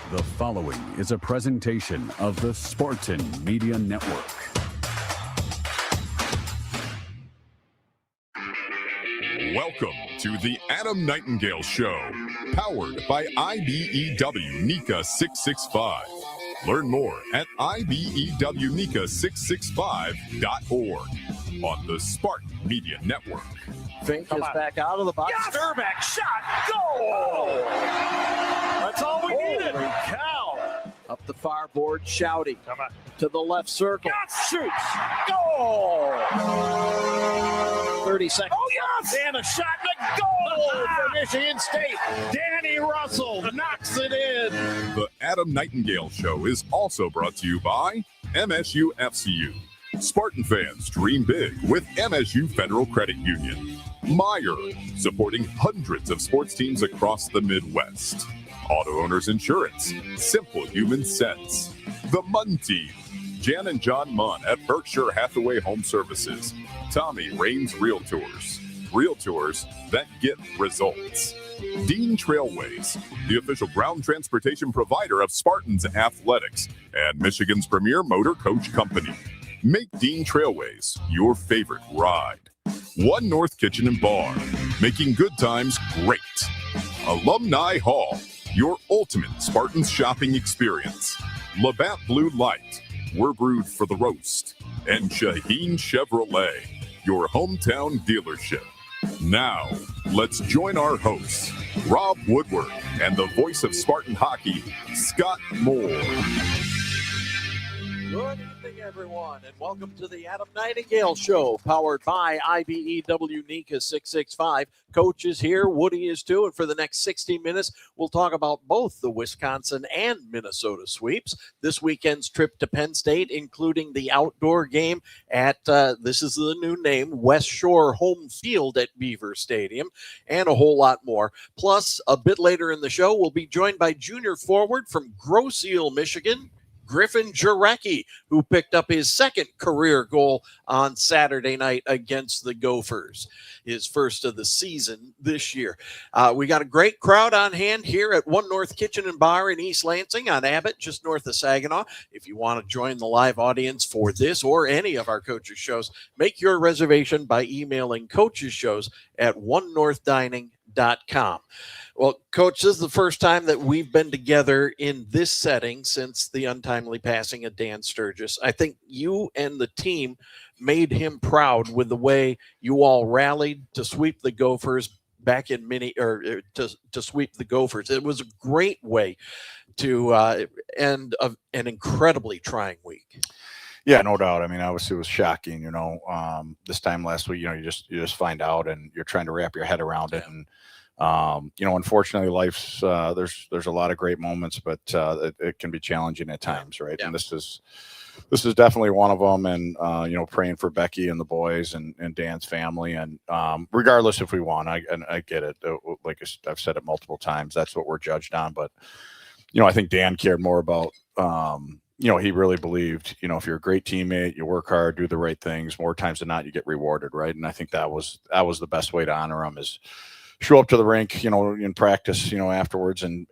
The following is a presentation of the Spartan Media Network. Welcome to the Adam Nightingale Show, powered by IBEW NECA 665. Learn more at IBEWNECA665.org on the Spartan Media Network. Fink is back out of the box. Yes! Sturback shot. Goal! That's all we needed. Holy cow. Up the far board, Shouty. Come on. To the left circle. Yes! Shoots. Goal! 30 seconds. Oh, yes! And a shot and a goal for Michigan State. Danny Russell knocks it in. The Adam Nightingale Show is also brought to you by MSU FCU. Spartan fans dream big with MSU Federal Credit Union. Meyer, supporting hundreds of sports teams across the Midwest. Auto Owners Insurance, simple human sense. The Munn Team, Jan and John Munn at Berkshire Hathaway Home Services. Tommy Raines Realtors, realtors that get results. Dean Trailways, the official ground transportation provider of Spartans Athletics and Michigan's premier motor coach company. Make Dean Trailways your favorite ride. One North Kitchen and Bar, making good times great. Alumni Hall, your ultimate Spartans shopping experience. Labatt Blue Light, we're brewed for the roast. And Shaheen Chevrolet, your hometown dealership. Now, let's join our hosts, Rob Woodward and the voice of Spartan hockey, Scott Moore. Good evening, everyone, and welcome to the Adam Nightingale Show, powered by IBEW NECA 665. Coach is here, Woody is too, and for the next 60 minutes, we'll talk about both the Wisconsin and Minnesota sweeps, this weekend's trip to Penn State, including the outdoor game at, this is the new name, West Shore Home Field at Beaver Stadium, and a whole lot more. Plus, a bit later in the show, we'll be joined by junior forward from Grosse Ile, Michigan, Griffin Jurecki, who picked up his second career goal on Saturday night against the Gophers, his first of the season this year. We got a great crowd on hand here at One North Kitchen and Bar in East Lansing on Abbott, just north of Saginaw. If you want to join the live audience for this or any of our coaches' shows, make your reservation by emailing coaches' shows at onenorthdining.com. Well, Coach, this is the first time that we've been together in this setting since the untimely passing of Dan Sturgis. I think you and the team made him proud with the way you all rallied to sweep the Gophers back in to sweep the Gophers. It was a great way to end an incredibly trying week. Yeah, no doubt. I mean, obviously it was shocking, this time last week, you just find out and you're trying to wrap your head around it. And, unfortunately life's, there's a lot of great moments, but, it can be challenging at times. Right. Yeah. And this is definitely one of them. And, praying for Becky and the boys and Dan's family. And, regardless if we won, I get it. Like I've said it multiple times, that's what we're judged on. But, I think Dan cared more about, he really believed, if you're a great teammate, you work hard, do the right things, more times than not, you get rewarded. Right. And I think that was the best way to honor him, is show up to the rink, in practice, afterwards and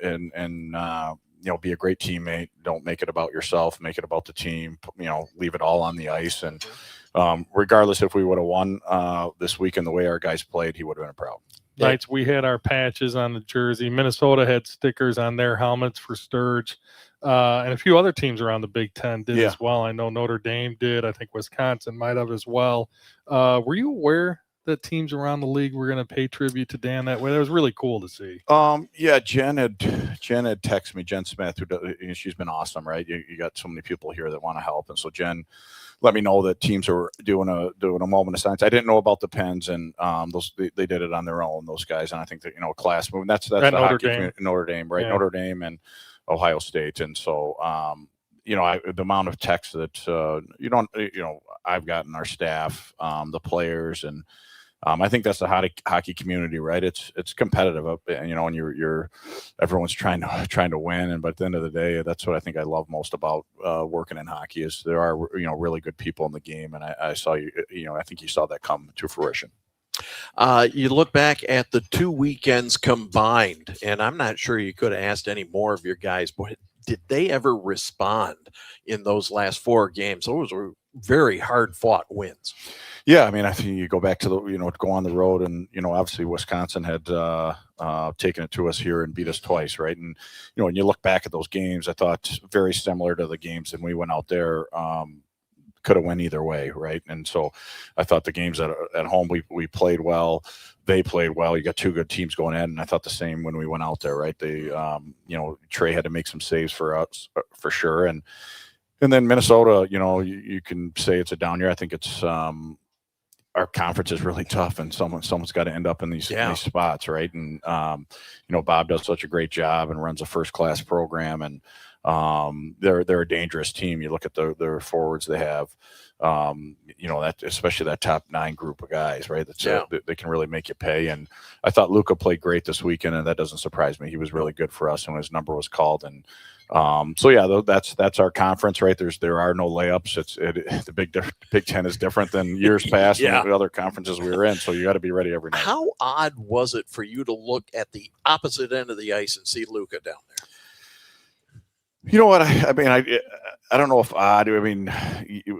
be a great teammate. Don't make it about yourself, make it about the team, leave it all on the ice. And regardless if we would have won this weekend the way our guys played, he would have been proud. Knights, we had our patches on the jersey. Minnesota had stickers on their helmets for Sturge. And a few other teams around the Big Ten did as well. I know Notre Dame did. I think Wisconsin might have as well. Were you aware that teams around the league were going to pay tribute to Dan that way? That was really cool to see. Yeah, Jen had texted me, Jen Smith, she's been awesome, right? You got so many people here that want to help. And so Jen let me know that teams are doing a moment of silence. I didn't know about the Pens, and they did it on their own, those guys. And I think that, class move. That's the Notre Dame. Notre Dame, right? Yeah. Notre Dame and Ohio State. And so, the amount of texts that, I've gotten our staff, the players, and I think that's the hockey community, right? It's competitive, and you're everyone's trying to win. But at the end of the day, that's what I think I love most about working in hockey is there are really good people in the game, and I saw I think you saw that come to fruition. You look back at the 2 weekends combined, and I'm not sure you could have asked any more of your guys, but did they ever respond in those last 4 games? Those were very hard fought wins. Yeah, I mean, I think you go back to go on the road, and obviously Wisconsin had taken it to us here and beat us twice, right? And when you look back at those games, I thought very similar to the games, and we went out there. Could have went either way, right? And so I thought the games at home we played well, they played well. You got 2 good teams going in, and I thought the same when we went out there, right? They Trey had to make some saves for us for sure, and then Minnesota, you can say it's a down year. I think it's our conference is really tough, and someone's got to end up in these spots, right? And Bob does such a great job and runs a first class program, and they're a dangerous team. You look at their forwards they have, that especially that top 9 group of guys, right? They can really make you pay. And I thought Luka played great this weekend, and that doesn't surprise me. He was really good for us, and his number was called. And that's our conference, right? There are no layups. The Big Ten is different than years past and the other conferences we were in. So you got to be ready every night. How odd was it for you to look at the opposite end of the ice and see Luka down there? You know what? I mean, I don't know if odd. I mean,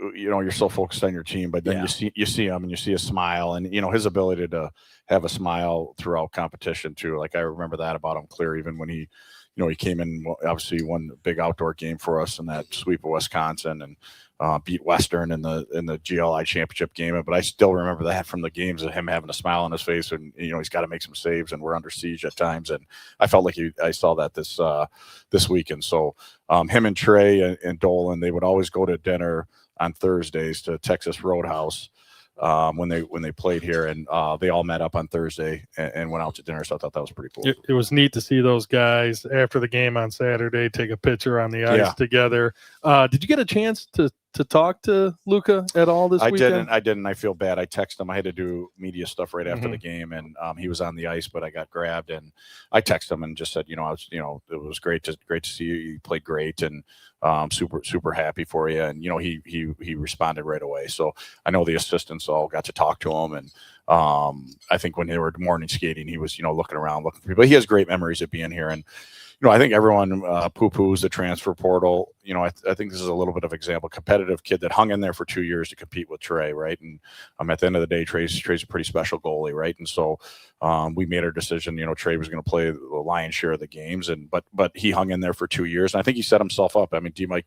you're so focused on your team, but then you see him and you see a smile, and his ability to have a smile throughout competition too. Like I remember that about him clear, even when he came in. Obviously, won a big outdoor game for us in that sweep of Wisconsin, and beat Western in the GLI championship game. But I still remember that from the games of him having a smile on his face, and he's got to make some saves, and we're under siege at times. And I felt like I saw that this weekend. So him and Trey and Dolan, they would always go to dinner on Thursdays to Texas Roadhouse. When they played here, and they all met up on Thursday and went out to dinner. So I thought that was pretty cool. It was neat to see those guys after the game on Saturday take a picture on the ice together. Did you get a chance to talk to Luka at all this weekend? I didn't. I feel bad. I texted him. I had to do media stuff right after the game, and he was on the ice, but I got grabbed, and I texted him and just said, it was great to see you. You played great, and super happy for you. And he responded right away. So I know the assistants all got to talk to him, and I think when they were morning skating, he was looking around looking for people. But he has great memories of being here, and I think everyone poo-poos the transfer portal. I think this is a little bit of example. Competitive kid that hung in there for 2 years to compete with Trey, right? And at the end of the day, Trey's a pretty special goalie, right? And so we made our decision. Trey was going to play the lion's share of the games, but he hung in there for 2 years, and I think he set himself up. I mean, D-Mike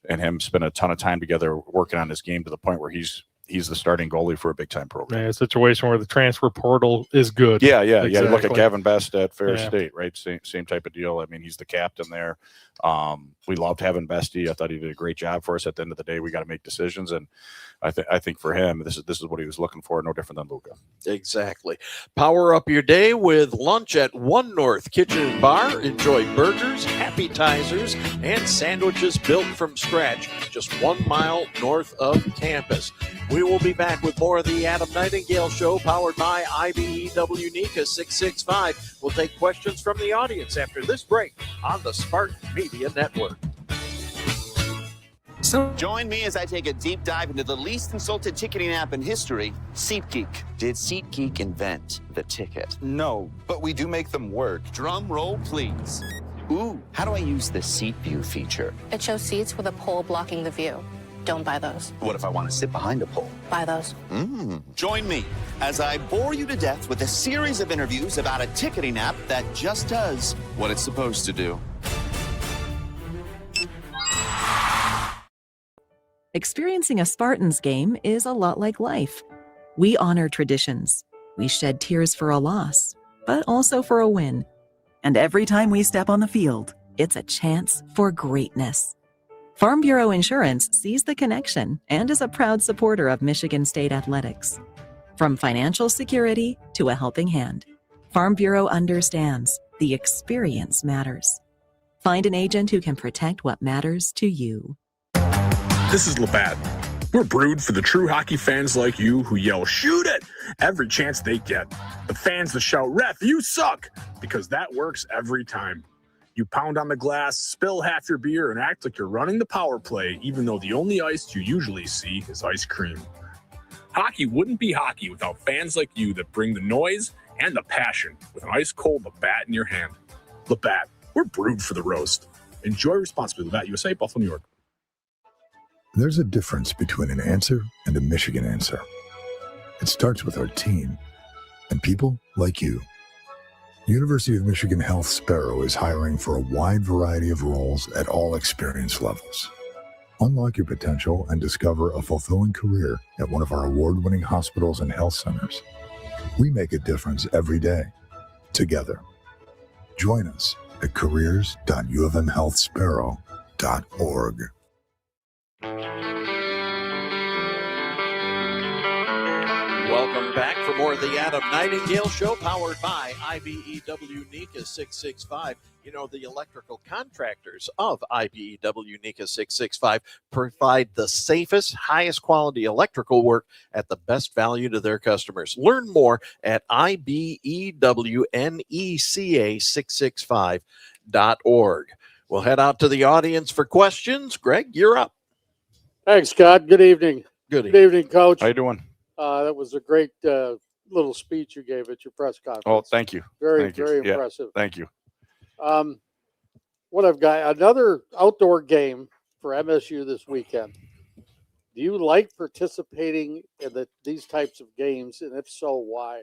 and him spent a ton of time together working on his game to the point where he's the starting goalie for a big-time program. Yeah, a situation where the transfer portal is good. Yeah. Exactly. You look at Gavin Best at Fair State, right? Same type of deal. I mean, he's the captain there. We loved having Bestie. I thought he did a great job for us. At the end of the day, we got to make decisions, and I think for him, this is what he was looking for. No different than Luka. Exactly. Power up your day with lunch at One North Kitchen and Bar. Enjoy burgers, appetizers, and sandwiches built from scratch, just 1 mile north of campus. We will be back with more of the Adam Nightingale Show, powered by IBEW NICA 665. We'll take questions from the audience after this break on the Spartan Media Network. So join me as I take a deep dive into the least consulted ticketing app in history, SeatGeek. Did SeatGeek invent the ticket? No, but we do make them work. Drum roll, please. Ooh, how do I use the Seat View feature? It shows seats with a pole blocking the view. Don't buy those. What if I want to sit behind a pole? Buy those. Join me as I bore you to death with a series of interviews about a ticketing app that just does what it's supposed to do. Experiencing a Spartans game is a lot like life. We honor traditions. We shed tears for a loss, but also for a win. And every time we step on the field, it's a chance for greatness. Farm Bureau Insurance sees the connection and is a proud supporter of Michigan State athletics. From financial security to a helping hand, Farm Bureau understands the experience matters. Find an agent who can protect what matters to you. This is Labatt. We're brewed for the true hockey fans like you who yell, "Shoot it!" every chance they get. The fans that shout, "Ref, you suck!" because that works every time. You pound on the glass, spill half your beer, and act like you're running the power play, even though the only ice you usually see is ice cream. Hockey wouldn't be hockey without fans like you that bring the noise and the passion with an ice-cold Labatt in your hand. Labatt, we're brewed for the roast. Enjoy responsibly. Labatt USA, Buffalo, New York. There's a difference between an answer and a Michigan answer. It starts with our team and people like you. University of Michigan Health Sparrow is hiring for a wide variety of roles at all experience levels. Unlock your potential and discover a fulfilling career at one of our award-winning hospitals and health centers. We make a difference every day, together. Join us at careers.uofmhealthsparrow.org. Welcome back for more of the Adam Nightingale Show, powered by IBEW NECA 665. You know, the electrical contractors of IBEW NECA 665 provide the safest, highest quality electrical work at the best value to their customers. Learn more at IBEWNECA665.org. We'll head out to the audience for questions. Greg, you're up. Thanks, Scott. Good evening. Good evening, Coach. How you doing? That was a great little speech you gave at your press conference. Oh, thank you. Very Thank you. impressive. Yeah, thank you. What I've got, another outdoor game for MSU this weekend. Do you like participating in these types of games? And if so, why?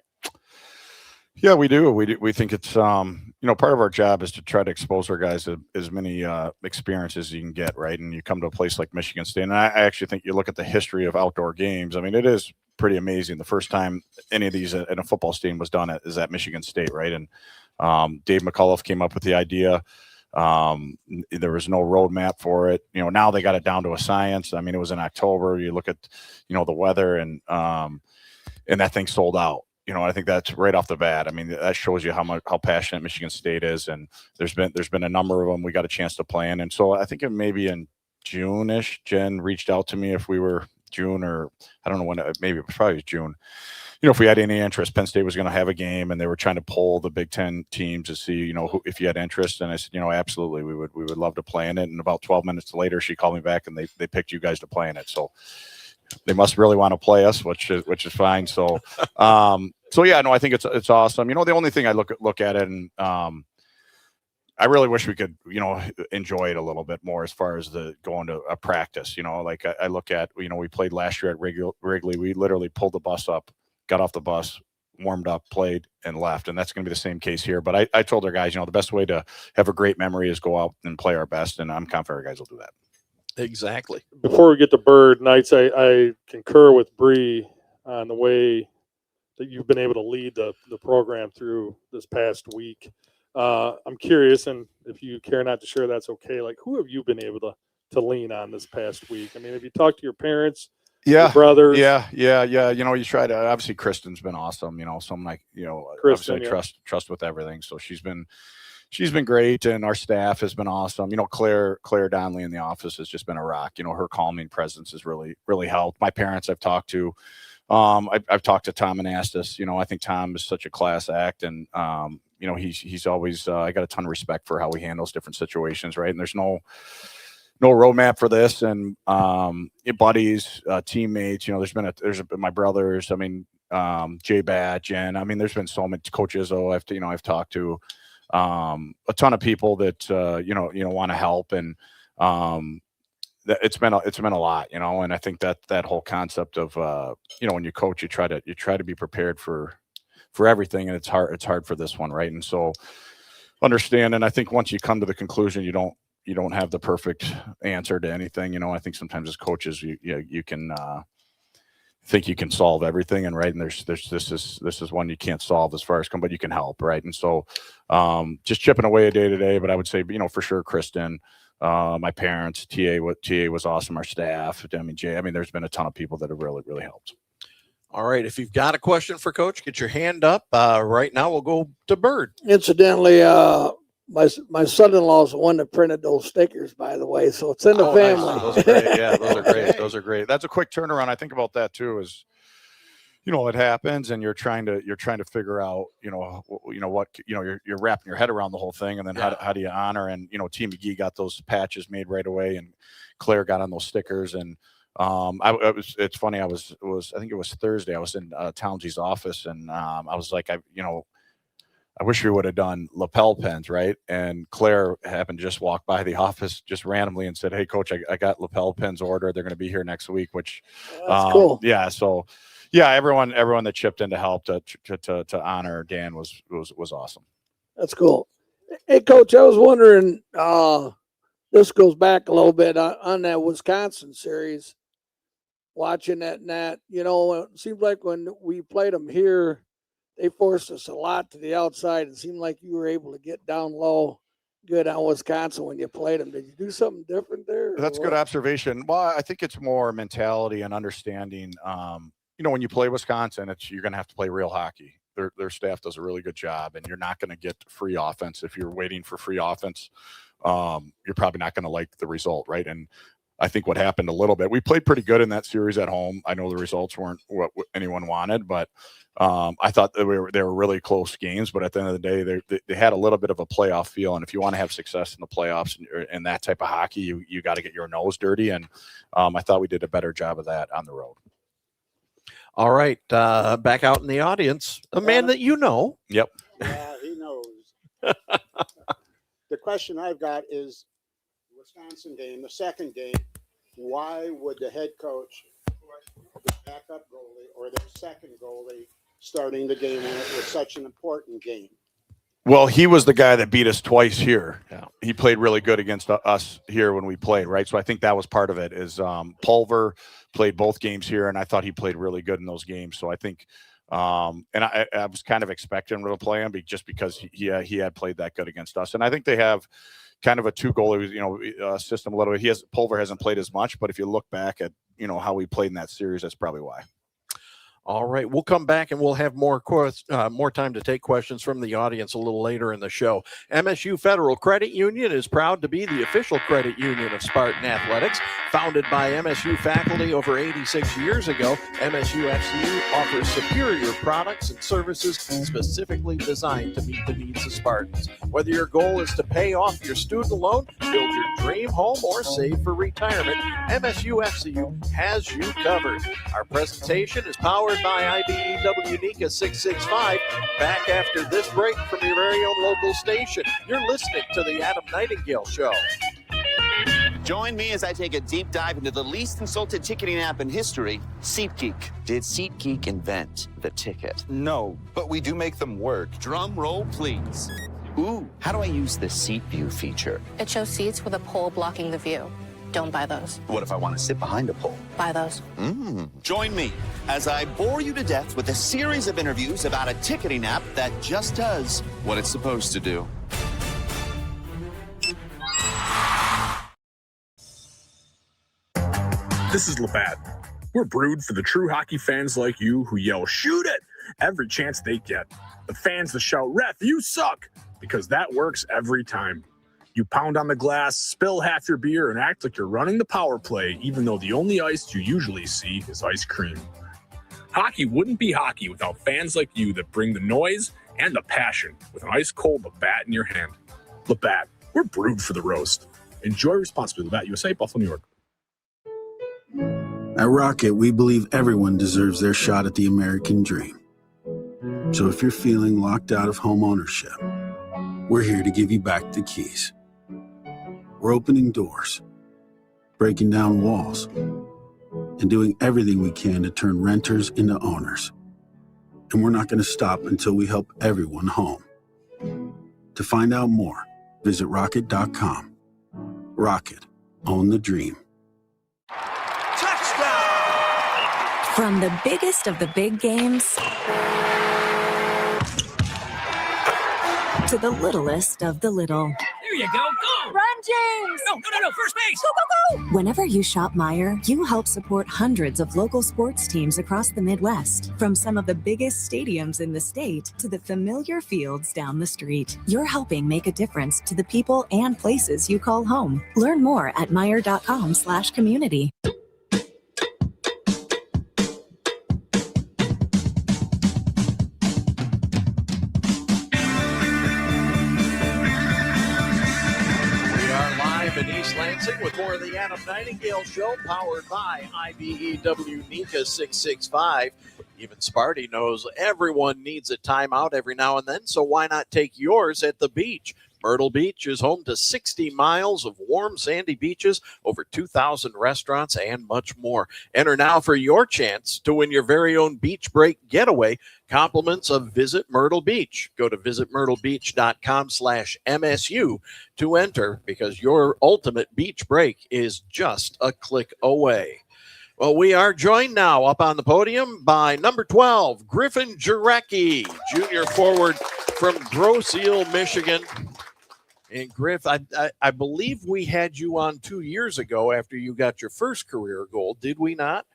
Yeah, we do. We think it's part of our job is to try to expose our guys to as many experiences as you can get, right? And you come to a place like Michigan State, and I actually think you look at the history of outdoor games. I mean, it is pretty amazing. The first time any of these in a football stadium was done is at Michigan State, right? And Dave McCullough came up with the idea. There was no roadmap for it. Now they got it down to a science. I mean, it was in October. You look at the weather, and that thing sold out. I think that's right off the bat. I mean, that shows you how passionate Michigan State is, and there's been a number of them we got a chance to play in. And so I think it maybe in June-ish, Jen reached out to me if we were June, or I don't know when, maybe it was probably June. If we had any interest. Penn State was going to have a game, and they were trying to poll the Big Ten teams to see, if you had interest. And I said, absolutely, we would love to play in it. And about 12 minutes later, she called me back, and they picked you guys to play in it. So they must really want to play us, which is fine. So, yeah, no, I think it's awesome. The only thing I look at it, and I really wish we could, enjoy it a little bit more as far as the going to a practice. Like I look at, we played last year at Wrigley. We literally pulled the bus up, got off the bus, warmed up, played, and left. And that's going to be the same case here. But I told our guys, the best way to have a great memory is go out and play our best. And I'm confident our guys will do that. Exactly. Before we get to Bird Knights, I concur with Bree on the way that you've been able to lead the program through this past week. I'm curious, and if you care not to share, that's okay. Like, who have you been able to lean on this past week? I mean, have you talked to your parents? Yeah, your brothers? Yeah. You try to. Obviously, Kristen's been awesome. Someone like Kristen, obviously I trust with everything. So she's been great, and our staff has been awesome. Claire Donnelly in the office has just been a rock. Her calming presence has really helped. My parents I've talked to. I've talked to Tom Anastas. I think Tom is such a class act, and he's always I got a ton of respect for how he handles different situations, right? And there's no roadmap for this, and buddies, teammates. There's been my brothers. I mean, Jay Bat, Jen. I mean, there's been so many coaches. I've talked to a ton of people that want to help, and it's been a lot, you know, and I think that whole concept of you know, when you coach, you try to be prepared for everything, and it's hard for this one, right? And so understand, and I think once you come to the conclusion, you don't have the perfect answer to anything, you know. I think sometimes as coaches, you can think you can solve everything, and right, and this is one you can't solve as far as but you can help, right? And so just chipping away a day to day. But I would say, you know, for sure, Kristen, my parents, TA was awesome, our staff, Jay. I mean, there's been a ton of people that have really helped. All right, if you've got a question for Coach, get your hand up. Right now, we'll go to Bird. Incidentally, my son-in-law is the one that printed those stickers, by the way, so it's in the family. Nice. Those are great. Yeah, those are great. Those are great. That's a quick turnaround. I think about that too. Is, you know, it happens, and you're trying to figure out, you know what, you know, you're wrapping your head around the whole thing, and then how do you honor? And, you know, Team McGee got those patches made right away, and Claire got on those stickers, and it's funny. I think it was Thursday. I was in Townsley's office, and I was like, I wish we would have done lapel pins, right? And Claire happened to just walk by the office just randomly and said, "Hey, Coach, I got lapel pins ordered. They're going to be here next week." Which, that's cool. Yeah. So, yeah, everyone that chipped in to help to honor Dan was awesome. That's cool. Hey, Coach, I was wondering. This goes back a little bit on that Wisconsin series. Watching that, you know, it seems like when we played them here, they forced us a lot to the outside. It seemed like you were able to get down low good on Wisconsin when you played them. Did you do something different there? That's good observation. Well, I think it's more mentality and understanding. You know, when you play Wisconsin, you're going to have to play real hockey. Their staff does a really good job, and you're not going to get free offense. If you're waiting for free offense, you're probably not going to like the result, right? And I think what happened a little bit, we played pretty good in that series at home. I know the results weren't what anyone wanted, but I thought they were really close games. But at the end of the day, they had a little bit of a playoff feel. And if you want to have success in the playoffs and that type of hockey, you got to get your nose dirty. And I thought we did a better job of that on the road. All right, back out in the audience, a man that you know. Yep. Yeah, he knows. The question I've got is, Wisconsin game, the second game, why would the head coach put the backup goalie or their second goalie starting the game when it was such an important game? Well, he was the guy that beat us twice here. Yeah. He played really good against us here when we played, right? So I think that was part of it. Is Pulver played both games here, and I thought he played really good in those games. So I think, and I was kind of expecting him to play him just because he had played that good against us. And I think they have kind of a two goalie, system a little bit. Pulver hasn't played as much, but if you look back at, you know, how we played in that series, that's probably why. All right, we'll come back and we'll have more time to take questions from the audience a little later in the show. MSU Federal Credit Union is proud to be the official credit union of Spartan Athletics. Founded by MSU faculty over 86 years ago, MSU FCU offers superior products and services specifically designed to meet the needs of Spartans. Whether your goal is to pay off your student loan, build your dream home, or save for retirement, MSU FCU has you covered. Our presentation is powered by IBEW NICA 665. Back after this break from your very own local station. You're listening to the Adam Nightingale Show. Join me as I take a deep dive into the least consulted ticketing app in history, SeatGeek. Did SeatGeek invent the ticket? No, but we do make them work. Drum roll, please. Ooh, how do I use the seat view feature? It shows seats with a pole blocking the view. Don't buy those. What if I want to sit behind a pole? Buy those. Join me as I bore you to death with a series of interviews about a ticketing app that just does what it's supposed to do. This is Labatt. We're brewed for the true hockey fans like you who yell, "Shoot it!" every chance they get. The fans that shout, "Ref, you suck!" because that works every time. You pound on the glass, spill half your beer, and act like you're running the power play, even though the only ice you usually see is ice cream. Hockey wouldn't be hockey without fans like you that bring the noise and the passion with an ice-cold Labatt in your hand. Labatt, we're brewed for the roast. Enjoy responsibly. Labatt USA, Buffalo, New York. At Rocket, we believe everyone deserves their shot at the American dream. So if you're feeling locked out of home ownership, we're here to give you back the keys. We're opening doors, breaking down walls, and doing everything we can to turn renters into owners. And we're not going to stop until we help everyone home. To find out more, visit rocket.com. Rocket, own the dream. From the biggest of the big games to the littlest of the little. There you go. Go! Run, James! No. First base. Go, go, go! Whenever you shop Meijer, you help support hundreds of local sports teams across the Midwest. From some of the biggest stadiums in the state to the familiar fields down the street. You're helping make a difference to the people and places you call home. Learn more at Meijer.com/community. With more of the Adam Nightingale Show, powered by IBEW NECA 665. Even Sparty knows everyone needs a timeout every now and then, so why not take yours at the beach? Myrtle Beach is home to 60 miles of warm, sandy beaches, over 2,000 restaurants, and much more. Enter now for your chance to win your very own beach break getaway. Compliments of Visit Myrtle Beach. Go to visitmyrtlebeach.com/MSU to enter, because your ultimate beach break is just a click away. Well, we are joined now up on the podium by number 12, Griffin Jurecki, junior forward from Grosse Ile, Michigan. And Griff, I believe we had you on 2 years ago after you got your first career goal, did we not?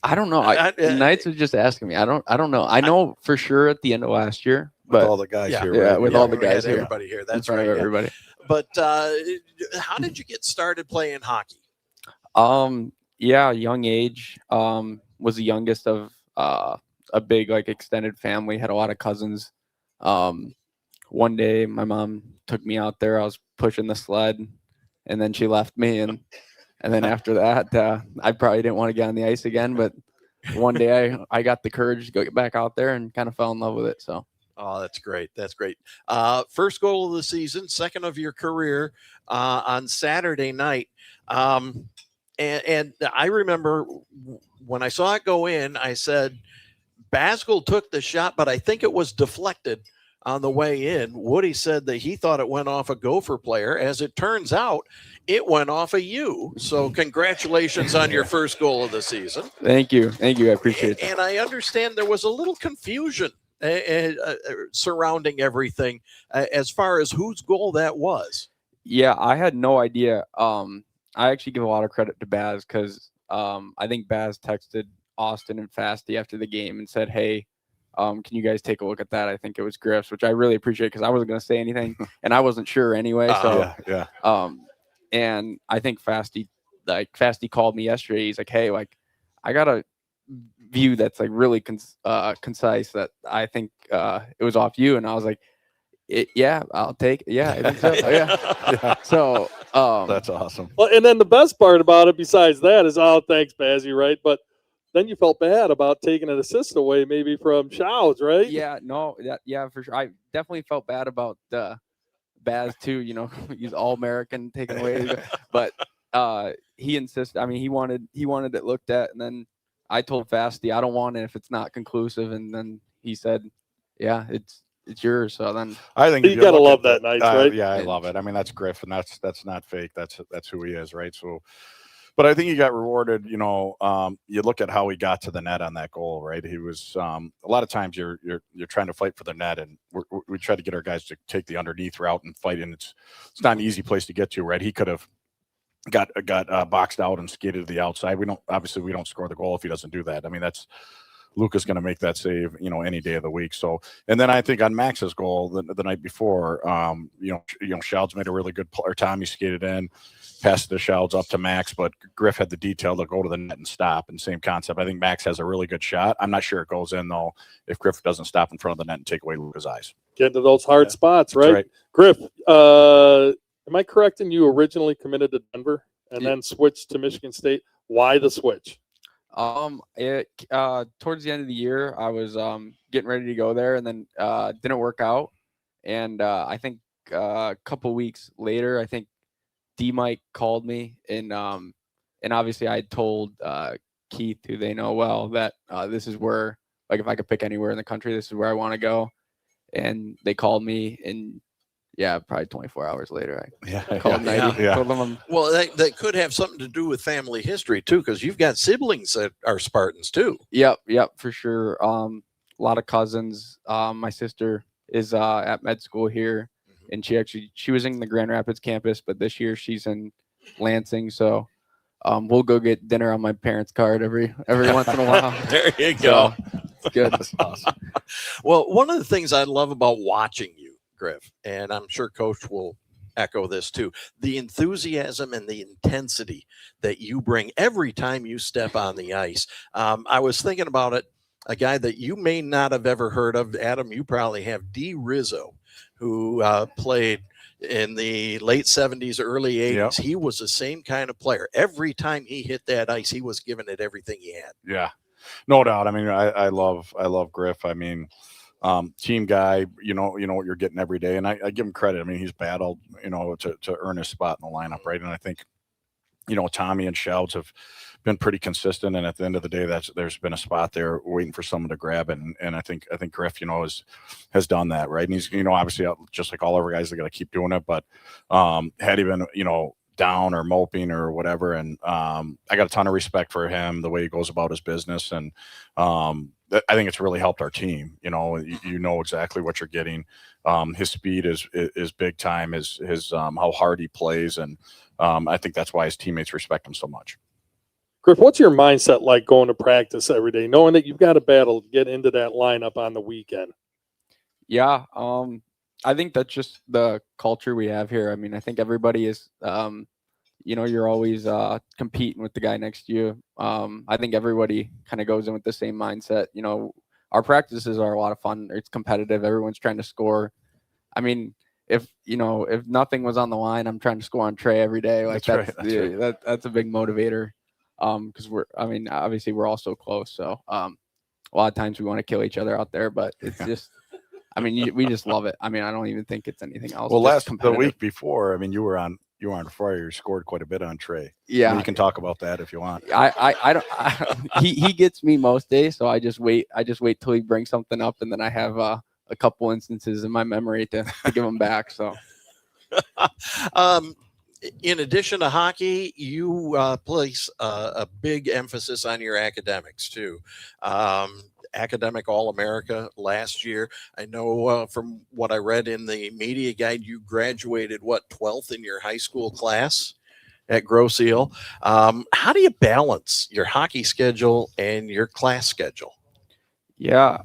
I don't know. Knights was just asking me. I don't know. I know for sure at the end of last year, but with all the guys here, yeah, right? with all the guys here, everybody here. That's right, right, everybody. But how did you get started playing hockey? Yeah, young age. Was the youngest of a big extended family. Had a lot of cousins. One day, my mom took me out there. I was pushing the sled, and then she left me. And then after that, I probably didn't want to get on the ice again. But one day, I got the courage to go get back out there and kind of fell in love with it. So. Oh, that's great. That's great. First goal of the season, second of your career on Saturday night. And I remember when I saw it go in, I said, Baskell took the shot, but I think it was deflected on the way in. Woody said that he thought it went off a Gopher player. As it turns out, it went off of you. So congratulations on your first goal of the season. Thank you. Thank you. I appreciate it. And I understand there was a little confusion surrounding everything as far as whose goal that was. Yeah, I had no idea. I actually give a lot of credit to Baz, because I think Baz texted Austin and Fasty after the game and said, hey, can you guys take a look at that? I think it was Griff's, which I really appreciate, because I wasn't going to say anything and I wasn't sure anyway. So yeah. And I think Fasty called me yesterday. He's like, hey, I got a view that's really concise that I think it was off you. And I was like, yeah, I'll take it. Yeah, I think so. Yeah. So that's awesome. Well, and then the best part about it, besides that, is thanks, Bazzy, right? But then you felt bad about taking an assist away, maybe from Childs, right? Yeah, no, yeah, for sure. I definitely felt bad about Baz too. He's All-American taken away, but he insisted. I mean, he wanted it looked at, and then I told Fasty I don't want it if it's not conclusive, and then he said, yeah, it's yours. So then I think you gotta love that night, right? Yeah, I love it. I mean, that's Griffin. That's not fake. That's who he is, right? So, but I think he got rewarded. You look at how he got to the net on that goal, right? He was a lot of times you're trying to fight for the net, and we try to get our guys to take the underneath route and fight, and it's not an easy place to get to, right? He could have got boxed out and skated to the outside. We don't score the goal if he doesn't do that. I mean, that's Luca's going to make that save, any day of the week. So, and then I think on Max's goal the night before, Shouds made a really good play, or Tommy skated in, passed the Shouds up to Max, but Griff had the detail to go to the net and stop. And same concept. I think Max has a really good shot. I'm not sure it goes in though if Griff doesn't stop in front of the net and take away Luca's eyes. Get into those hard spots, right? Right. Griff, am I correct in you originally committed to Denver and then switched to Michigan State? Why the switch? Towards the end of the year, I was getting ready to go there, and then didn't work out. And I think a couple weeks later, I think D Mike called me and and obviously I told Keith, who they know well, that this is where, like, if I could pick anywhere in the country, this is where I want to go. And they called me, and probably 24 hours later, I called Nighty. Told them well, that could have something to do with family history too, because you've got siblings that are Spartans too. Yep, for sure. A lot of cousins. My sister is at med school here, and she was in the Grand Rapids campus, but this year she's in Lansing. So we'll go get dinner on my parents' card every once in a while. There you go. So, it's good. That's awesome. Well, one of the things I love about watching you, Griff, and I'm sure Coach will echo this too, the enthusiasm and the intensity that you bring every time you step on the ice. I was thinking about it, a guy that you may not have ever heard of, Adam, you probably have, D. Rizzo, who played in the late 70s, early 80s. Yep. He was the same kind of player. Every time he hit that ice, he was giving it everything he had. Yeah, no doubt. I mean, I love Griff. I mean, team guy, you know what you're getting every day. And I give him credit. I mean, he's battled, to earn his spot in the lineup. Right. And I think, Tommy and Shouts have been pretty consistent. And at the end of the day, there's been a spot there waiting for someone to grab it. And I think Griff, has done that. Right. And he's, obviously just like all our guys, they got to keep doing it. But had he been, down or moping or whatever. And I got a ton of respect for him, the way he goes about his business. And I think it's really helped our team. You know exactly what you're getting. His speed is big time, his how hard he plays. And I think that's why his teammates respect him so much. Griff, what's your mindset like going to practice every day, knowing that you've got to battle to get into that lineup on the weekend? Yeah. I think that's just the culture we have here. I mean, I think everybody is, you're always competing with the guy next to you. I think everybody kind of goes in with the same mindset. Our practices are a lot of fun. It's competitive. Everyone's trying to score. I mean, if nothing was on the line, I'm trying to score on Trey every day. Like that's a big motivator. Because obviously we're all so close. So a lot of times we want to kill each other out there, but it's just. I mean, we just love it. I mean, I don't even think it's anything else. Well, the week before, I mean, you were on Fryer. You scored quite a bit on Trey. Yeah, I mean, you can talk about that if you want. I don't. He gets me most days, so I just wait till he brings something up, and then I have a couple instances in my memory to give him back. So, in addition to hockey, you place a big emphasis on your academics too. Academic All-America last year. I know from what I read in the media guide, you graduated 12th in your high school class at Grosse Ile. How do you balance your hockey schedule and your class schedule? Yeah.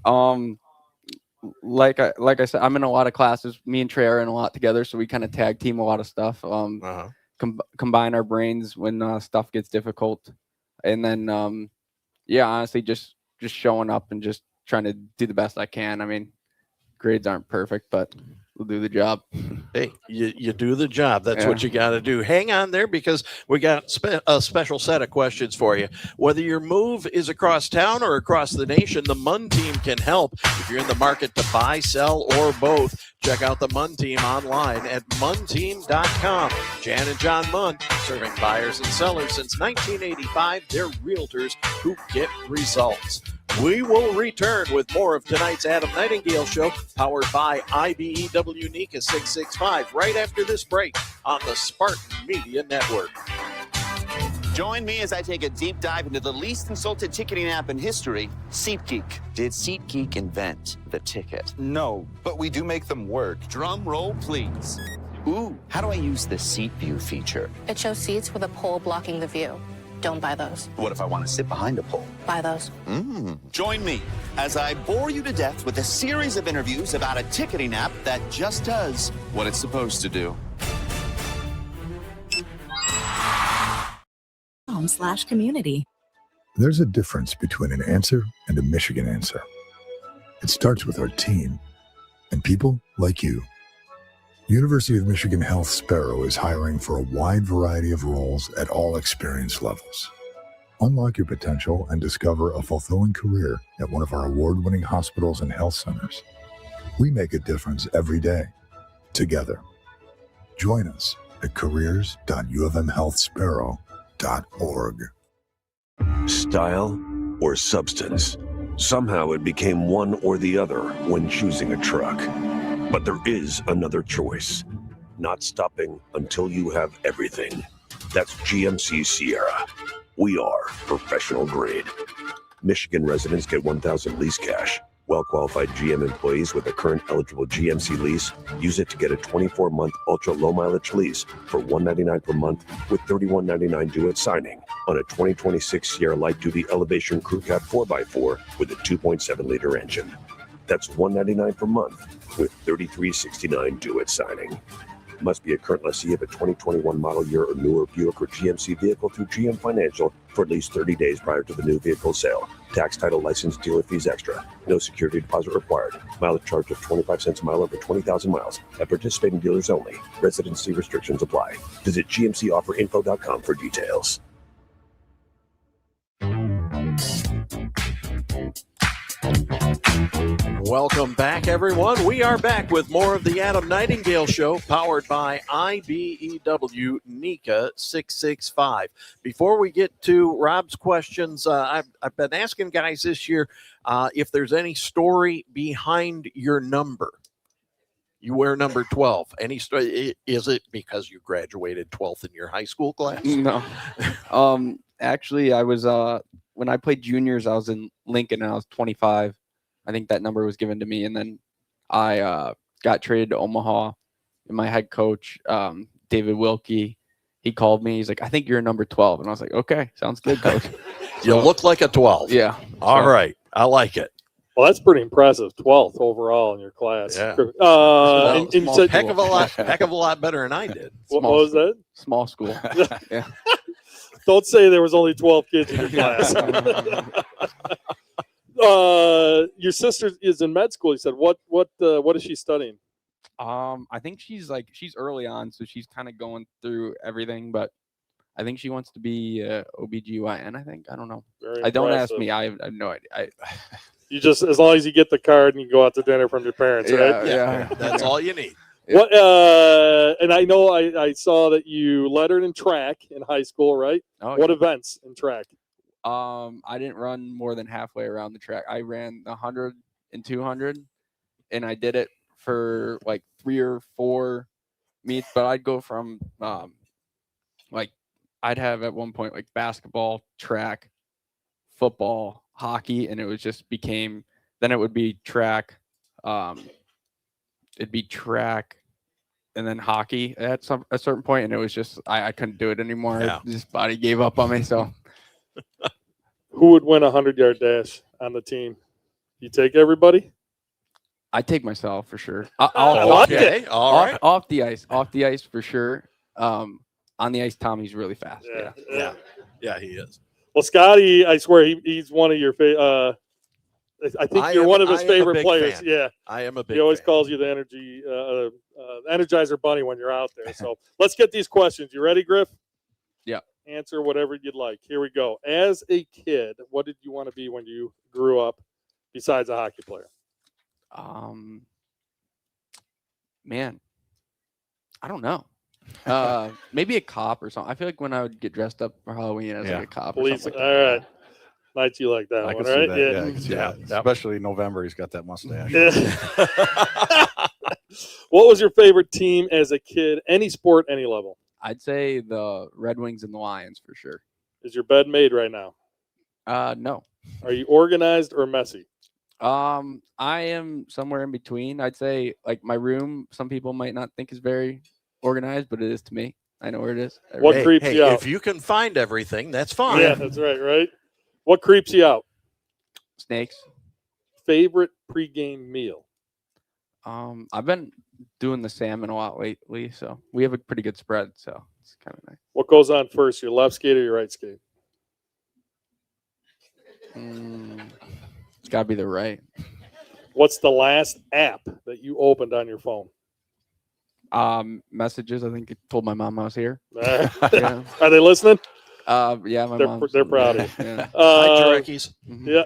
Like I said, I'm in a lot of classes. Me and Trey are in a lot together, so we kind of tag team a lot of stuff. Combine our brains when stuff gets difficult, and then honestly, just showing up and just trying to do the best I can. I mean, grades aren't perfect, but we'll do the job. Hey, you do the job. That's what you got to do. Hang on there, because we got a special set of questions for you. Whether your move is across town or across the nation, the MUN team can help. If you're in the market to buy, sell, or both, check out the MUN team online at munteam.com. Jan and John Munn, serving buyers and sellers since 1985. They're realtors who get results. We will return with more of tonight's Adam Nightingale Show, powered by IBEW NICA 665, right after this break on the Spartan Media Network. Join me as I take a deep dive into the least insulted ticketing app in history, SeatGeek. Did SeatGeek invent the ticket? No, but we do make them work. Drum roll, please. Ooh, how do I use the seat view feature? It shows seats with a pole blocking the view. Don't buy those. What if I want to sit behind a pole? Buy those. Join me as I bore you to death with a series of interviews about a ticketing app that just does what it's supposed to do. .com/community. There's a difference between an answer and a Michigan answer. It starts with our team and people like you. University of Michigan Health Sparrow is hiring for a wide variety of roles at all experience levels. Unlock your potential and discover a fulfilling career at one of our award-winning hospitals and health centers. We make a difference every day, together. Join us at careers.ufmhealthsparrow.com. Style or substance? Somehow it became one or the other when choosing a truck. But there is another choice. Not stopping until you have everything. That's GMC Sierra. We are professional grade. Michigan residents get $1,000 lease cash. Well-qualified GM employees with a current eligible GMC lease use it to get a 24-month ultra-low-mileage lease for $199 per month with $31.99 due at signing on a 2026 Sierra Light-Duty Elevation Crew Cab 4x4 with a 2.7-liter engine. That's $199 per month with $33.69 due at signing. Must be a current lessee of a 2021 model year or newer Buick or GMC vehicle through GM Financial for at least 30 days prior to the new vehicle sale. Tax, title, license, dealer fees extra. No security deposit required. Mileage charge of 25 cents a mile over 20,000 miles. At participating dealers only. Residency restrictions apply. Visit GMCOfferInfo.com for details. Welcome back, everyone. We are back with more of the Adam Nightingale Show, powered by IBEW NECA 665. Before we get to Rob's questions, I've been asking guys this year if there's any story behind your number. You wear number 12. Any story? Is it because you graduated 12th in your high school class? No. Actually, I was when I played juniors, I was in Lincoln and I was 25. I think that number was given to me, and then I got traded to Omaha. And my head coach, David Wilkie, he called me. He's like, "I think you're number 12," and I was like, "Okay, sounds good, coach." You look like a 12. Yeah. All right, I like it. Well, that's pretty impressive. 12th overall in your class. Yeah. And you said heck of a lot better than I did. What was that? Small school. Yeah. Don't say there was only 12 kids in your class. Your sister is in med school. You said what is she studying? I think she's early on, so she's kind of going through everything, but I think she wants to be OBGYN, I think. I don't know. Don't ask me. I have no idea. You just, as long as you get the card and you go out to dinner from your parents, right? Yeah. That's all you need. What? And I know I saw that you lettered in track in high school, right? Oh, what yeah. events in track? I didn't run more than halfway around the track. I ran 100 and 200, and I did it for like 3 or 4 meets. But I'd go from I'd have at one point like basketball, track, football, hockey, and it was just became. Then it would be track. It'd be track, and then hockey at a certain point, and it was just I couldn't do it anymore. Yeah. This body gave up on me. So, who would win a 100-yard dash on the team? You take everybody? I take myself for sure. Okay, all right. Off the ice for sure. On the ice, Tommy's really fast. Yeah, he is. Well, Scotty, I swear he's one of your favorite. I think you're one of his favorite players. Fan. Yeah, I am a big. He always fan. calls you the Energizer Bunny when you're out there. So let's get these questions. You ready, Griff? Yeah. Answer whatever you'd like. Here we go. As a kid, what did you want to be when you grew up, besides a hockey player? Man, I don't know. Maybe a cop or something. I feel like when I would get dressed up for Halloween as like a cop. Police. Or something All right. Night you like that I one, can see right? that. Yeah, I can see that. Especially November, he's got that mustache. What was your favorite team as a kid? Any sport, any level? I'd say the Red Wings and the Lions for sure. Is your bed made right now? No. Are you organized or messy? I am somewhere in between. I'd say like my room, some people might not think is very organized, but it is to me. I know where it is. What creeps you out? If you can find everything, that's fine. Yeah, that's right? What creeps you out? Snakes. Favorite pregame meal? I've been doing the salmon a lot lately, so we have a pretty good spread, so it's kind of nice. What goes on first, your left skate or your right skate? It's got to be the right. What's the last app that you opened on your phone? Messages. I think it told my mom I was here. Yeah. Are they listening? Yeah, they're proud of you. Yeah. Hi, Jurecki's. Yeah.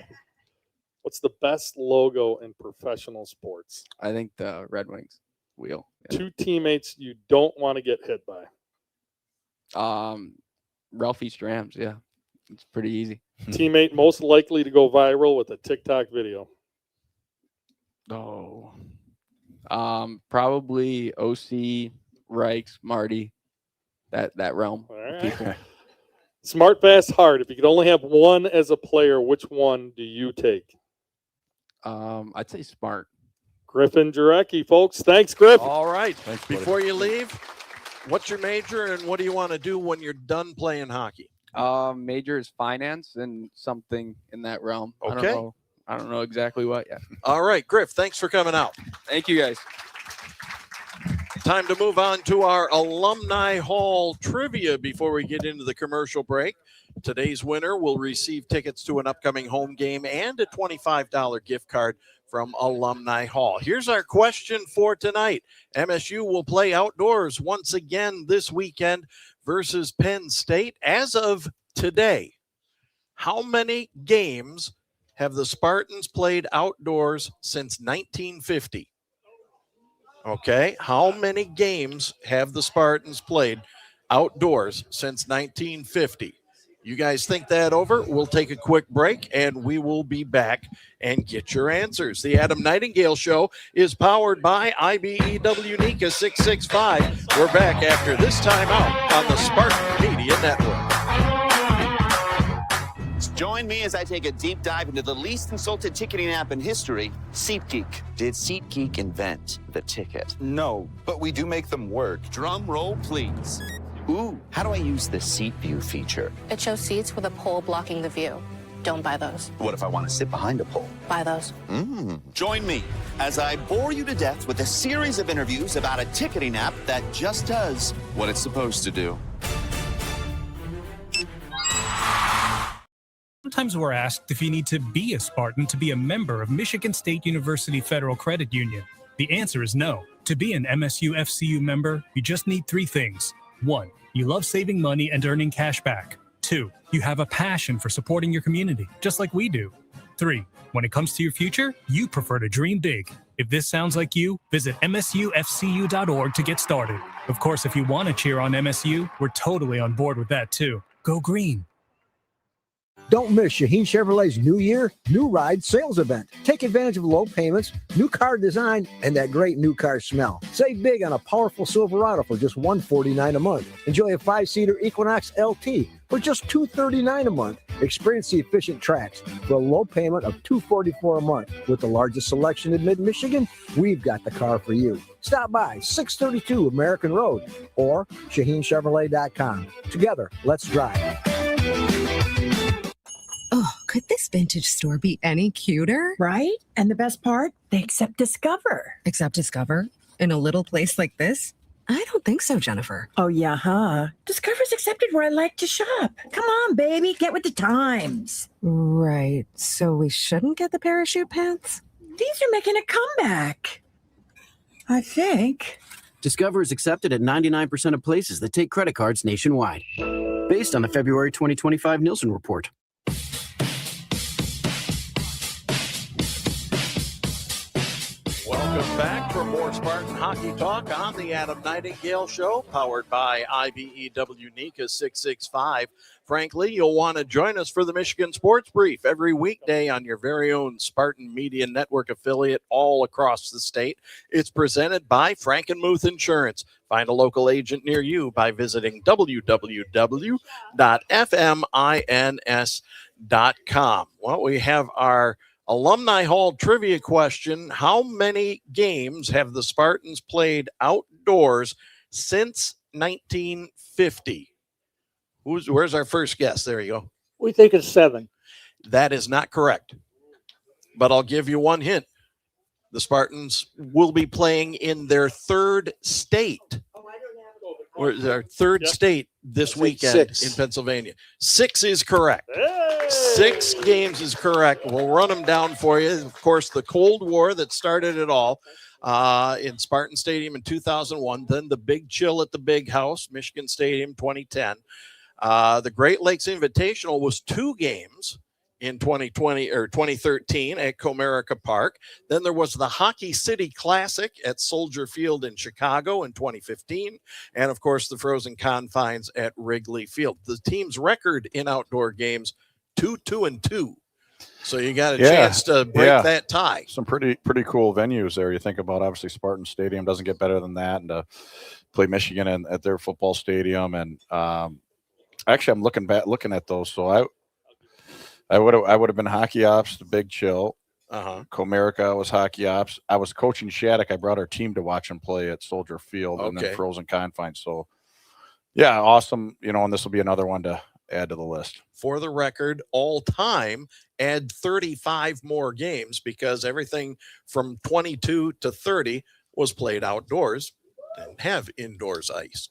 What's the best logo in professional sports? I think the Red Wings wheel. Yeah. 2 teammates you don't want to get hit by. Ralphie Strams. Yeah, it's pretty easy. Teammate most likely to go viral with a TikTok video. Oh, probably OC, Reichs, Marty, that realm. All of right. people. Smart, fast, hard. If you could only have one as a player, which one do you take? I'd say smart. Griffin Jurecki, folks. Thanks, Griff. All right. Thanks, buddy. Before you leave, what's your major and what do you want to do when you're done playing hockey? Major is finance and something in that realm. Okay. I don't know exactly what yet. All right, Griff, thanks for coming out. Thank you, guys. Time to move on to our Alumni Hall trivia before we get into the commercial break. Today's winner will receive tickets to an upcoming home game and a $25 gift card from Alumni Hall. Here's our question for tonight. MSU will play outdoors once again this weekend versus Penn State. As of today, how many games have the Spartans played outdoors since 1950? Okay, how many games have the Spartans played outdoors since 1950? You guys think that over? We'll take a quick break and we will be back and get your answers. The Adam Nightingale Show is powered by IBEW NICA 665. We're back after this time out on the Spartan Media Network. Join me as I take a deep dive into the least insulted ticketing app in history, SeatGeek. Did SeatGeek invent the ticket? No, but we do make them work. Drum roll, please. Ooh, how do I use the seat view feature? It shows seats with a pole blocking the view. Don't buy those. What if I want to sit behind a pole? Buy those. Join me as I bore you to death with a series of interviews about a ticketing app that just does what it's supposed to do. Sometimes we're asked if you need to be a Spartan to be a member of Michigan State University Federal Credit Union. The answer is no. To be an MSU FCU member, you just need three things. 1, you love saving money and earning cash back. 2, you have a passion for supporting your community, just like we do. 3, when it comes to your future, you prefer to dream big. If this sounds like you, visit msufcu.org to get started. Of course, if you want to cheer on MSU, we're totally on board with that too. Go green. Don't miss Shaheen Chevrolet's New Year, New Ride sales event. Take advantage of low payments, new car design, and that great new car smell. Save big on a powerful Silverado for just $149 a month. Enjoy a 5-seater Equinox LT for just $239 a month. Experience the efficient tracks for a low payment of $244 a month. With the largest selection in mid-Michigan, we've got the car for you. Stop by 632 American Road or ShaheenChevrolet.com. Together, let's drive. Oh, could this vintage store be any cuter? Right? And the best part, they accept Discover. Accept Discover? In a little place like this? I don't think so, Jennifer. Oh, yeah, huh? Discover's accepted where I like to shop. Come on, baby, get with the times. Right. So we shouldn't get the parachute pants? These are making a comeback. I think. Discover is accepted at 99% of places that take credit cards nationwide. Based on the February 2025 Nielsen report. Welcome back for more Spartan Hockey Talk on the Adam Nightingale Show, powered by IBEW NICA 665. Frankly, you'll want to join us for the Michigan Sports Brief every weekday on your very own Spartan Media Network affiliate all across the state. It's presented by Frankenmuth Insurance. Find a local agent near you by visiting www.fmins.com. Well, we have our Alumni Hall trivia question. How many games have the Spartans played outdoors since 1950? Where's our first guess? There you go. We think it's 7. That is not correct. But I'll give you one hint. The Spartans will be playing in their third state. Or their third state this weekend in Pennsylvania. 6 is correct. Hey! 6 games is correct. We'll run them down for you. Of course, the Cold War that started it all in Spartan Stadium in 2001. Then the Big Chill at the Big House, Michigan Stadium, 2010. The Great Lakes Invitational was 2 games in 2020 or 2013 at Comerica Park. Then there was the Hockey City Classic at Soldier Field in Chicago in 2015. And of course, the Frozen Confines at Wrigley Field. The team's record in outdoor games, 2-2-2. So you got a chance to break that tie. Some pretty cool venues there. You think about, obviously, Spartan Stadium doesn't get better than that, and to play Michigan at their football stadium. And actually, I'm looking at those. So I would have been hockey ops, the Big Chill. Comerica was hockey ops. I was coaching Shattuck. I brought our team to watch him play at Soldier Field and then Frozen Confines. So yeah, awesome. And this will be another one to add to the list. For the record, all time, add 35 more games because everything from 22 to 30 was played outdoors. Didn't have indoors ice.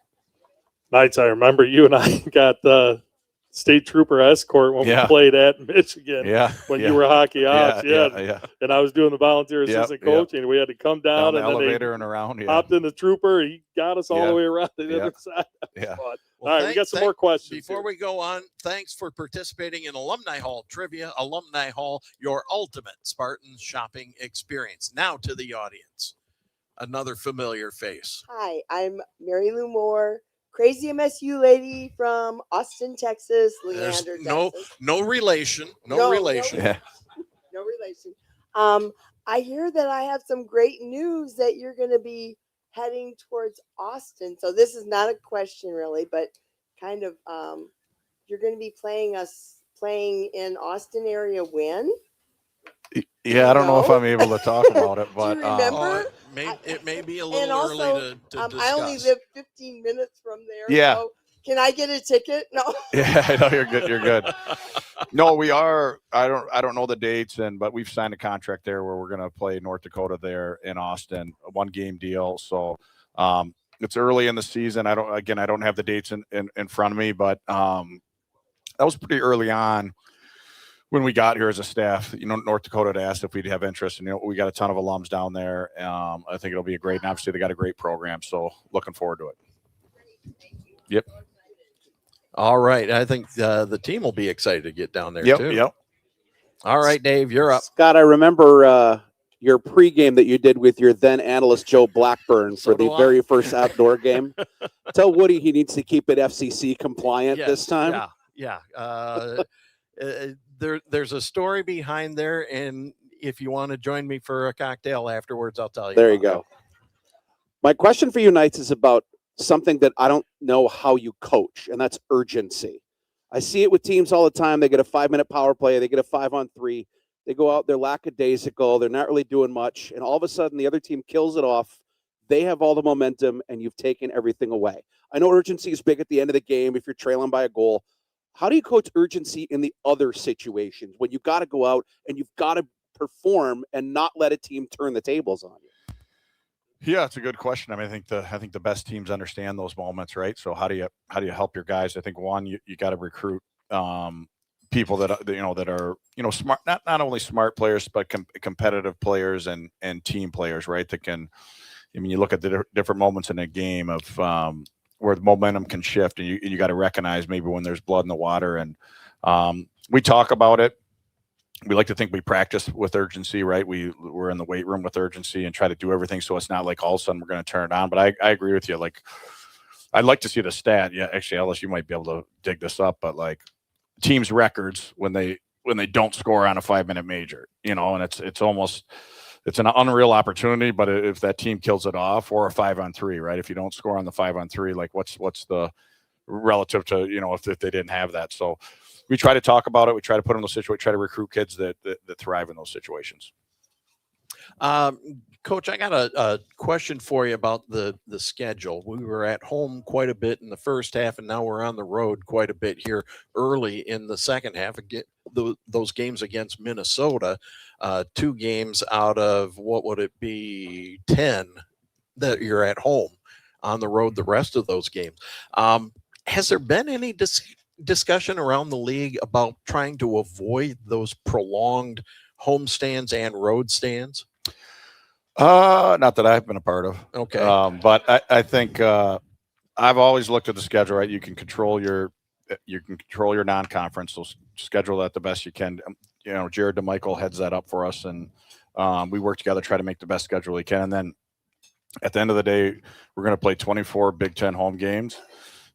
Nights, I remember you and I got the state trooper escort when we played at Michigan. When you were hockey ops. And I was doing the volunteer assistant coaching. We had to come down and elevator and around. Hopped in the trooper. He got us all the way around to the other side. All right, we got some more questions. Before we go on, thanks for participating in Alumni Hall Trivia. Alumni Hall, your ultimate Spartan shopping experience. Now to the audience. Another familiar face. Hi, I'm Mary Lou Moore, crazy MSU lady from Austin, Texas. Leander, Texas. No relation. No relation. No relation. I hear that I have some great news that you're going to be heading towards Austin. So this is not a question really, but kind of you're going to be playing in Austin area when? Yeah, I don't know if I'm able to talk about it, but remember? It may be a little early to discuss. I only live 15 minutes from there. Yeah. So can I get a ticket? No. Yeah, I know you're good. You're good. No, we are. I don't know the dates, but we've signed a contract there where we're going to play North Dakota there in Austin, a 1-game deal. So it's early in the season. I don't have the dates in front of me, but that was pretty early on when we got here as a staff. North Dakota had asked if we'd have interest, and we got a ton of alums down there. I think it'll be and obviously they got a great program. So looking forward to it. Yep. All right. I think the team will be excited to get down there too. Yep. All right, Dave, you're up. Scott, I remember your pregame that you did with your then analyst Joe Blackburn for the very first outdoor game. Tell Woody he needs to keep it FCC compliant this time. Yeah. There's a story behind there, and if you want to join me for a cocktail afterwards, I'll tell you. There you go. My question for you, Knights, is about something that I don't know how you coach, and that's urgency. I see it with teams all the time. They get a 5-minute power play. They get a 5-on-3. They go out, they're lackadaisical. They're not really doing much. And all of a sudden, the other team kills it off. They have all the momentum, and you've taken everything away. I know urgency is big at the end of the game if you're trailing by a goal. How do you coach urgency in the other situations when you've got to go out and you've got to perform and not let a team turn the tables on you? Yeah, it's a good question. I mean, I think the best teams understand those moments, right? So how do you help your guys? I think one, you got to recruit people that are smart, not only smart players but competitive players and team players, right? That can, you look at the different moments in a game of where the momentum can shift, and you got to recognize maybe when there's blood in the water. And we talk about it. We like to think we practice with urgency, right? We're in the weight room with urgency and try to do everything so it's not like all of a sudden we're going to turn it on. But I agree with you. Like, I'd like to see the stat. Yeah, actually, Ellis, you might be able to dig this up. But like teams' records when they don't score on a 5-minute major, and it's an unreal opportunity. But if that team kills it off, or a 5-on-3, right? If you don't score on the 5-on-3, like what's the relative to if they didn't have that? So we try to talk about it. We try to put in those situations. Try to recruit kids that thrive in those situations. Coach, I got a question for you about the schedule. We were at home quite a bit in the first half, and now we're on the road quite a bit here early in the second half. Again, those games against Minnesota, 2 games out of what would it be 10 that you're at home. On the road the rest of those games. Has there been any discussion around the league about trying to avoid those prolonged home stands and road stands? Not that I've been a part of. Okay. But I think I've always looked at the schedule, right? You can control you can control your non-conference, so schedule that the best you can. Jared DeMichael heads that up for us, and we work together, try to make the best schedule we can. And then at the end of the day, we're going to play 24 Big Ten home games.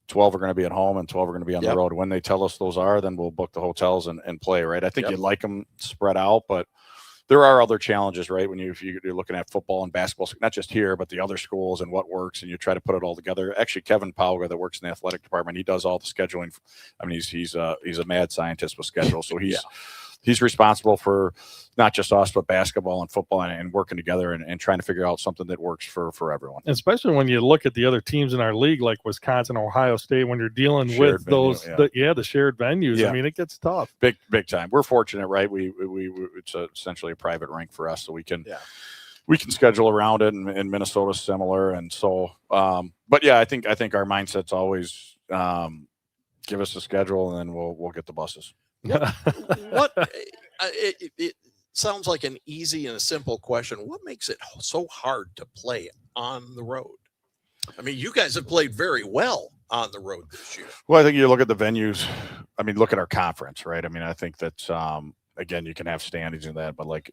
12 are going to be at home and 12 are going to be on the road. When they tell us those are, then we'll book the hotels and play, right? I think you'd like them spread out, but there are other challenges, right? When if you're looking at football and basketball, not just here, but the other schools and what works, and you try to put it all together. Actually, Kevin Pauga, that works in the athletic department, he does all the scheduling. I mean, he's a mad scientist with schedules, so he's responsible for not just us, but basketball and football and working together and trying to figure out something that works for everyone. Especially when you look at the other teams in our league, like Wisconsin, Ohio State, when you're dealing Shared with venue, those, the shared venues. Yeah. I mean, it gets tough. Big time. We're fortunate, right? We it's essentially a private rink for us, so we can schedule around it, and Minnesota's similar. And so, but yeah, I think our mindset's always give us a schedule, and then we'll get the buses. It sounds like an easy and a simple question. What makes it so hard to play on the road? I mean, you guys have played very well on the road this year. Well, I think you look at the venues. I mean, look at our conference, right? I mean, I think that's again, you can have standings in that, but like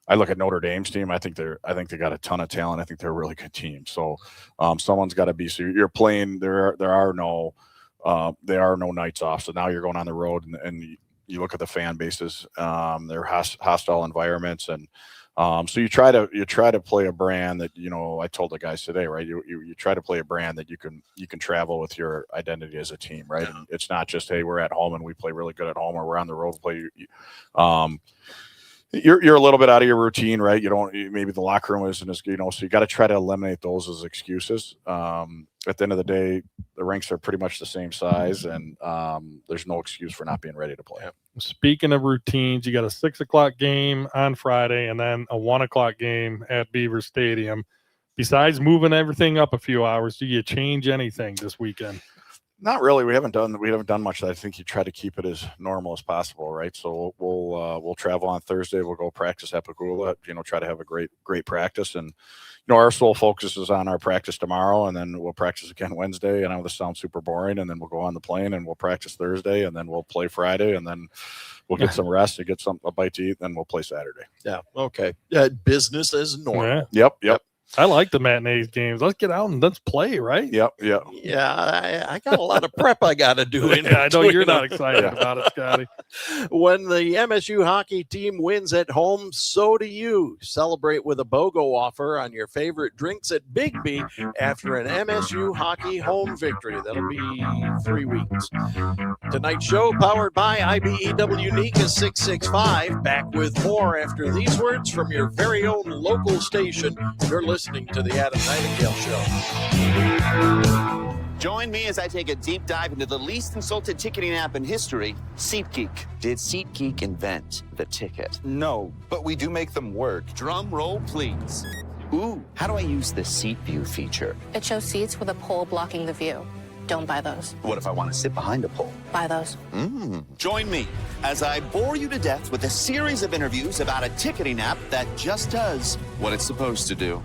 I look at Notre Dame's team. I think they got a ton of talent. I think they're a really good team. So someone's got to be. So you're playing. There are no nights off. So now you're going on the road, and you look at the fan bases. They're hostile environments, and so you try to play a brand that, I told the guys today, right? You try to play a brand that you can travel with your identity as a team, right? And it's not just, hey, we're at home and we play really good at home, or we're on the road play. You're a little bit out of your routine, right? Maybe the locker room isn't as good, so you got to try to eliminate those as excuses. At the end of the day, the rinks are pretty much the same size, and there's no excuse for not being ready to play. Speaking of routines, you got a 6:00 game on Friday and then a 1:00 game at Beaver Stadium. Besides moving everything up a few hours, do you change anything this weekend? Not really. We haven't done much. I think you try to keep it as normal as possible, right? So we'll travel on Thursday. We'll go practice at Pagula. Try to have a great practice, and our sole focus is on our practice tomorrow, and then we'll practice again Wednesday. And I know this sounds super boring, and then we'll go on the plane and we'll practice Thursday, and then we'll play Friday, and then we'll get some rest and get a bite to eat, and then we'll play Saturday. Yeah. Okay. Business as normal. Yeah. Yep. I like the matinee games. Let's get out and let's play, right? Yep. Yeah, I got a lot of prep I got to do. I know you're not excited about it, Scotty. When the MSU hockey team wins at home, so do you. Celebrate with a BOGO offer on your favorite drinks at Big B after an MSU hockey home victory. That'll be 3 weeks. Tonight's show powered by IBEW NICA 665. Back with more after these words from your very own local station. You're listening to the Adam Nightingale Show. Join me as I take a deep dive into the least insulted ticketing app in history, SeatGeek. Did SeatGeek invent the ticket? No, but we do make them work. Drum roll, please. Ooh, how do I use the Seat View feature? It shows seats with a pole blocking the view. Don't buy those. What if I want to sit behind a pole? Buy those. Join me as I bore you to death with a series of interviews about a ticketing app that just does what it's supposed to do.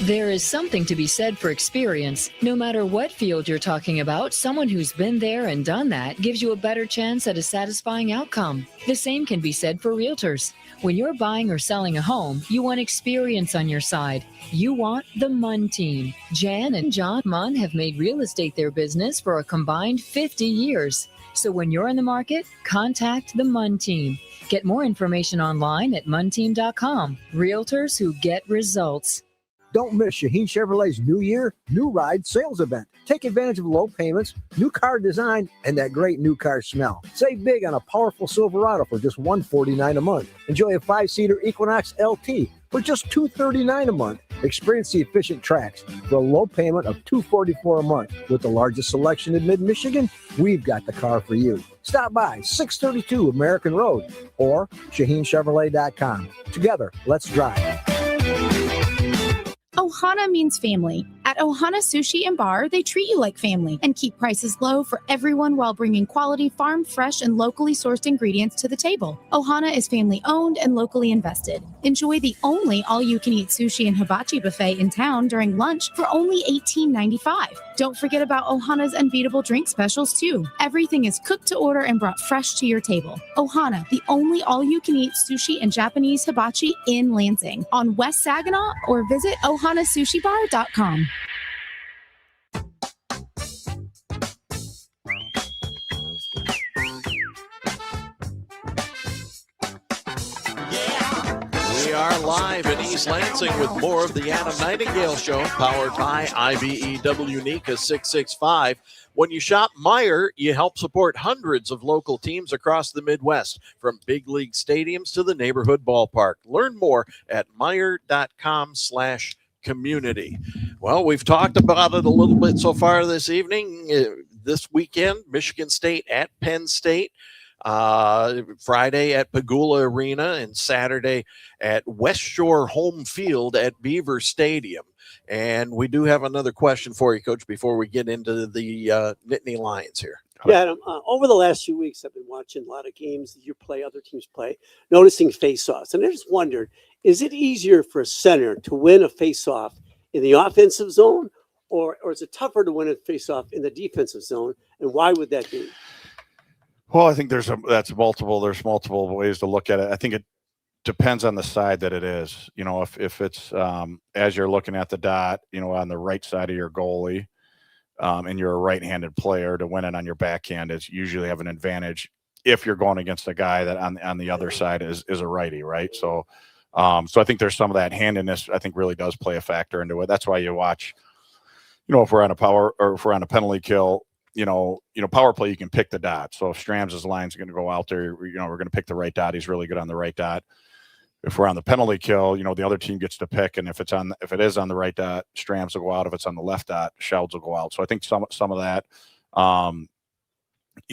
There is something to be said for experience. No matter what field you're talking about, someone who's been there and done that gives you a better chance at a satisfying outcome. The same can be said for realtors. When you're buying or selling a home, you want experience on your side. You want the Munn team. Jan and John Munn have made real estate their business for a combined 50 years. So when you're in the market, contact the Munn team. Get more information online at munnteam.com. Realtors who get results. Don't miss Shaheen Chevrolet's New Year, New Ride sales event. Take advantage of low payments, new car design, and that great new car smell. Save big on a powerful Silverado for just $149 a month. Enjoy a 5-seater Equinox LT for just $239 a month. Experience the efficient tracks for a low payment of $244 a month. With the largest selection in mid-Michigan, we've got the car for you. Stop by 632 American Road or ShaheenChevrolet.com. Together, let's drive. Ohana means family, At Ohana Sushi and Bar, they treat you like family and keep prices low for everyone while bringing quality farm fresh and locally sourced ingredients to the table. Ohana is family owned and locally invested. Enjoy the only all-you-can-eat sushi and hibachi buffet in town during lunch for only $18.95. Don't forget about Ohana's unbeatable drink specials too. Everything is cooked to order and brought fresh to your table. Ohana, the only all-you-can-eat sushi and Japanese hibachi in Lansing, on West Saginaw, or visit ohanasushibar.com. We are live in East Lansing with more of the Adam Nightingale Show, powered by IBEW NECA 665. When you shop Meijer, you help support hundreds of local teams across the Midwest, from big league stadiums to the neighborhood ballpark. Learn more at Meijer.com/community. Well, we've talked about it a little bit so far this evening. This weekend, Michigan State at Penn State. Friday at Pagula Arena, and Saturday at West Shore Home Field at Beaver Stadium. And we do have another question for you, Coach, before we get into the Nittany Lions here. Yeah, Adam, over the last few weeks, I've been watching a lot of games that you play, other teams play, noticing face-offs. And I just wondered, is it easier for a center to win a face-off in the offensive zone, or is it tougher to win a face-off in the defensive zone? And why would that be? Well, I think there's multiple ways to look at it. I think it depends on the side that it is. You know, if it's as you're looking at the dot, you know, on the right side of your goalie, and you're a right-handed player, to win it on your backhand is usually have an advantage if you're going against a guy that on the other side is a righty, right? So I think there's some of that handedness, I think, really does play a factor into it. That's why you watch, you know, if we're on a penalty kill, you know, power play, you can pick the dot. So if Strams' line's going to go out there, you know, we're going to pick the right dot. He's really good on the right dot. If we're on the penalty kill, you know, the other team gets to pick, and if it is on the right dot, Strams will go out. If it's on the left dot, Shouds will go out. So I think some of that, you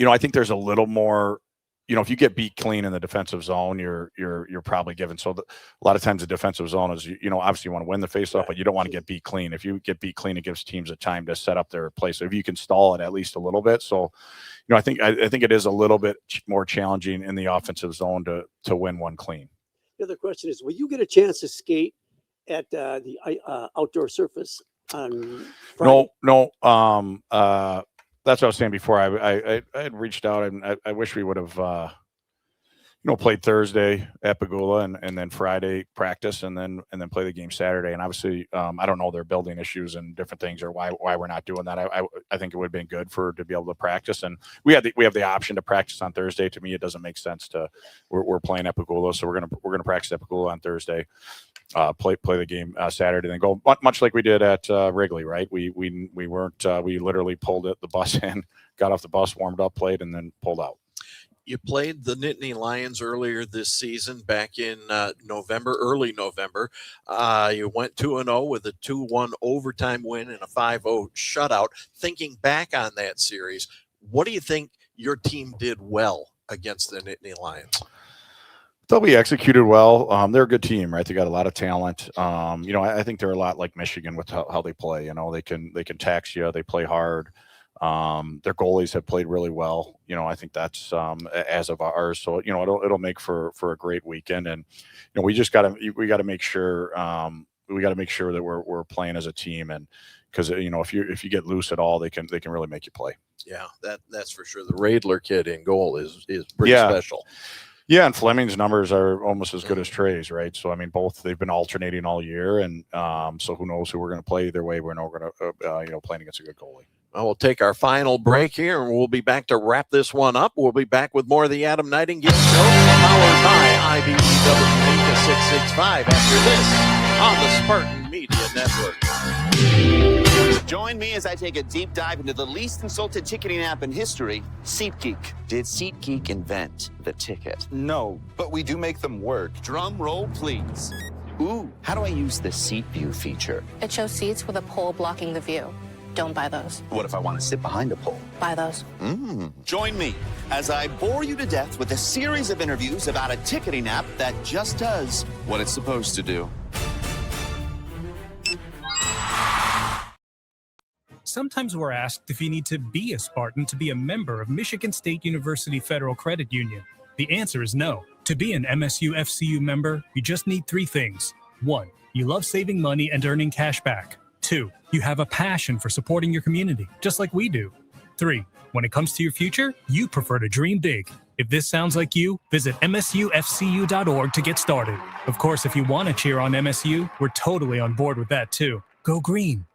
know, I think there's a little more, you know, if you get beat clean in the defensive zone, you're probably given. So a lot of times the defensive zone is, you know, obviously you want to win the faceoff, but you don't want to get beat clean. If you get beat clean, it gives teams a time to set up their play. So if you can stall it at least a little bit. So, you know, I think it is a little bit more challenging in the offensive zone to win one clean. The other question is, will you get a chance to skate at the outdoor surface on Friday? No. That's what I was saying before. I had reached out, and I wish we would have, you know, played Thursday at Pagula and then Friday practice and then play the game Saturday. And obviously, I don't know their building issues and different things, or why we're not doing that. I think it would have been good to be able to practice, and we have the option to practice on Thursday. To me, it doesn't make sense we're playing at Pagula, so we're gonna practice at Pagula on Thursday, play the game Saturday, then go much like we did at Wrigley, right? We weren't we literally pulled the bus in, got off the bus, warmed up, played, and then pulled out. You played the Nittany Lions earlier this season, back in early November. You went 2-0 with a 2-1 overtime win and a 5-0 shutout. Thinking back on that series, what do you think your team did well against the Nittany Lions? Thought we executed well. They're a good team, right? They got a lot of talent. You know, I think they're a lot like Michigan with how they play. You know, they can tax you. They play hard. Their goalies have played really well. You know, I think that's as of ours. So, you know, it'll make for a great weekend. And, you know, we got to make sure that we're playing as a team, and because, you know, if you get loose at all, they can really make you play. Yeah, that's for sure. The Radler kid in goal is pretty special. Yeah, and Fleming's numbers are almost as good as Trey's, right? So, I mean, they've been alternating all year, and so who knows who we're going to play either way. We're going to playing against a good goalie. Well, we'll take our final break here, and we'll be back to wrap this one up. We'll be back with more of the Adam Nightingale Show, powered by IBEW NECA 665 after this on the Spartan Media Network. Join me as I take a deep dive into the least insulted ticketing app in history, SeatGeek. Did SeatGeek invent the ticket? No, but we do make them work. Drum roll, please. Ooh, how do I use the Seat View feature? It shows seats with a pole blocking the view. Don't buy those. What if I want to sit behind a pole? Buy those. Join me as I bore you to death with a series of interviews about a ticketing app that just does what it's supposed to do. Sometimes we're asked if you need to be a Spartan to be a member of Michigan State University Federal Credit Union. The answer is no. To be an MSU FCU member, you just need 3 things. 1, you love saving money and earning cash back. 2, you have a passion for supporting your community, just like we do. 3, when it comes to your future, you prefer to dream big. If this sounds like you, visit msufcu.org to get started. Of course, if you want to cheer on MSU, we're totally on board with that too. Go green.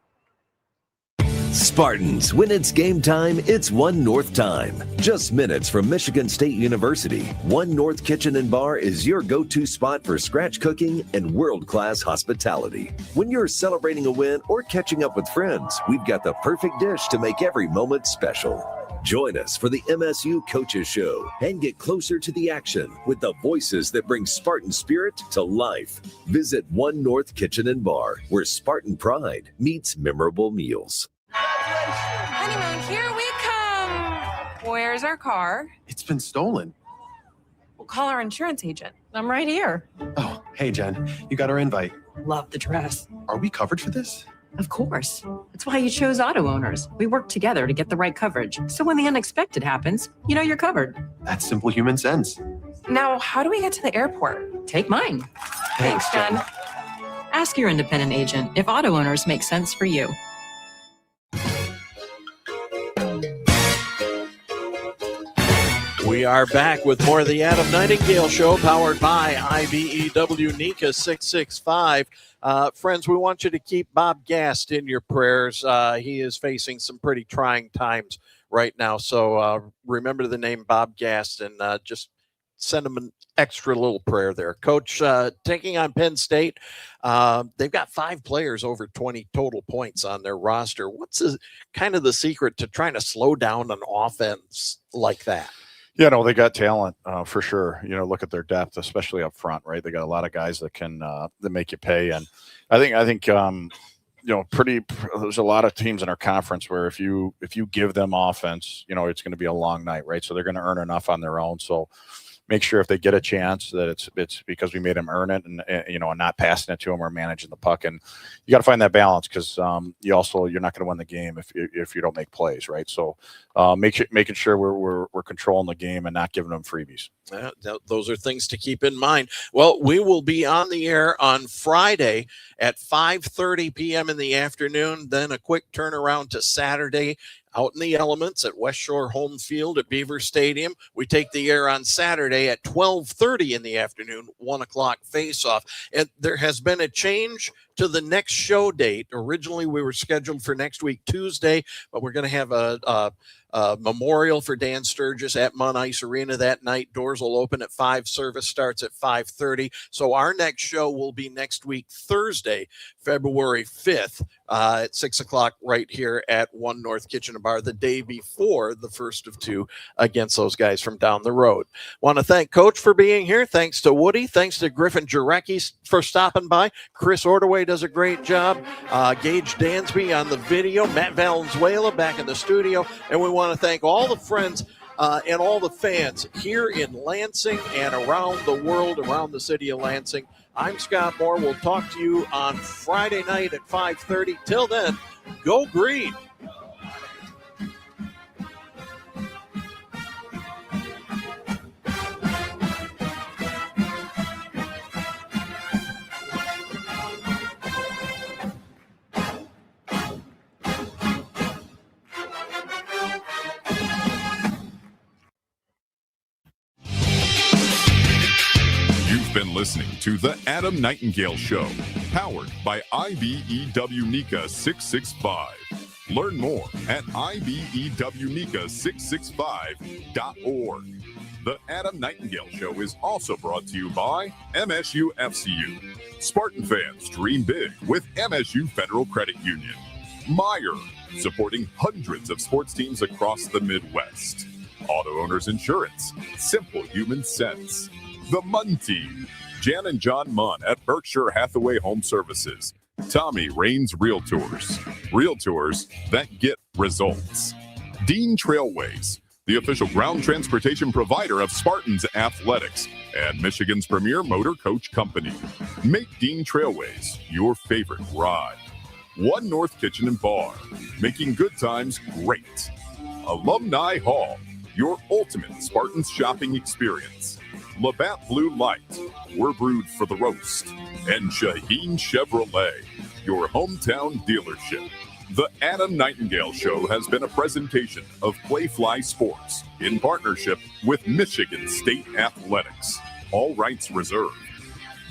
Spartans, when it's game time, it's One North time. Just minutes from Michigan State University, One North Kitchen and Bar is your go-to spot for scratch cooking and world-class hospitality. When you're celebrating a win or catching up with friends, we've got the perfect dish to make every moment special. Join us for the MSU Coaches Show and get closer to the action with the voices that bring Spartan spirit to life. Visit One North Kitchen and Bar, where Spartan pride meets memorable meals. Honeymoon, here we come. Where's our car? It's been stolen. We'll call our insurance agent. I'm right here. Oh, hey, Jen. You got our invite. Love the dress. Are we covered for this? Of course. That's why you chose auto owners. We work together to get the right coverage. So when the unexpected happens, you know you're covered. That's simple human sense. Now, how do we get to the airport? Take mine. Thanks, Jen. Ask your independent agent if auto owners make sense for you. We are back with more of the Adam Nightingale Show, powered by IBEW NICA 665. Friends, we want you to keep Bob Gast in your prayers. He is facing some pretty trying times right now. So remember the name Bob Gast and just send him an extra little prayer there. Coach, taking on Penn State, they've got 5 players over 20 total points on their roster. What's kind of the secret to trying to slow down an offense like that? Yeah, no, they got talent for sure. You know, look at their depth, especially up front, right? They got a lot of guys that can that make you pay. And I think you know, there's a lot of teams in our conference where if you give them offense, you know, it's going to be a long night, right? So they're going to earn enough on their own. So make sure if they get a chance that it's because we made them earn it, and you know, and not passing it to them or managing the puck. And you got to find that balance, because you're not going to win the game if you don't make plays, right? So making sure we're controlling the game and not giving them freebies. Those are things to keep in mind. Well, we will be on the air on Friday at 5:30 p.m. in the afternoon. Then a quick turnaround to Saturday out in the elements at West Shore Home Field at Beaver Stadium. We take the air on Saturday at 12:30 in the afternoon, 1 o'clock face-off. And there has been a change to the next show date. Originally, we were scheduled for next week, Tuesday, but we're going to have a memorial for Dan Sturgis at Munn Ice Arena that night. Doors will open at 5. Service starts at 5:30. So our next show will be next week, Thursday, February 5th at 6 o'clock right here at One North Kitchen and Bar, the day before the first of 2 against those guys from down the road. Want to thank Coach for being here. Thanks to Woody. Thanks to Griffin Jurecki for stopping by. Chris Ordaway does a great job. Gage Dansby on the video. Matt Valenzuela back in the studio. And we want to thank all the friends and all the fans here in Lansing and around the world, around the city of Lansing. I'm Scott Moore. We'll talk to you on Friday night at 5:30. Till then, go green. Been listening to the Adam Nightingale Show, powered by IBEW NICA 665. Learn more at IBEWNICA665.org. The Adam Nightingale Show is also brought to you by MSU FCU. Spartan fans dream big with MSU Federal Credit Union. Meyer, supporting hundreds of sports teams across the Midwest. Auto Owners Insurance, simple human sense. The Munn Team, Jan and John Munn at Berkshire Hathaway Home Services. Tommy Raines Realtors, realtors that get results. Dean Trailways, the official ground transportation provider of Spartans Athletics and Michigan's premier motor coach company. Make Dean Trailways your favorite ride. One North Kitchen and Bar, making good times great. Alumni Hall, your ultimate Spartans shopping experience. Labatt Blue Light, we're brewed for the roast. And Shaheen Chevrolet, your hometown dealership. The Adam Nightingale Show has been a presentation of Playfly Sports in partnership with Michigan State Athletics. All rights reserved.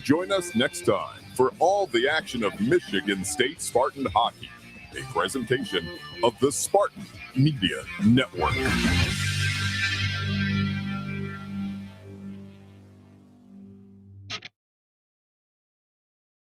Join us next time for all the action of Michigan State Spartan hockey, a presentation of the Spartan Media Network.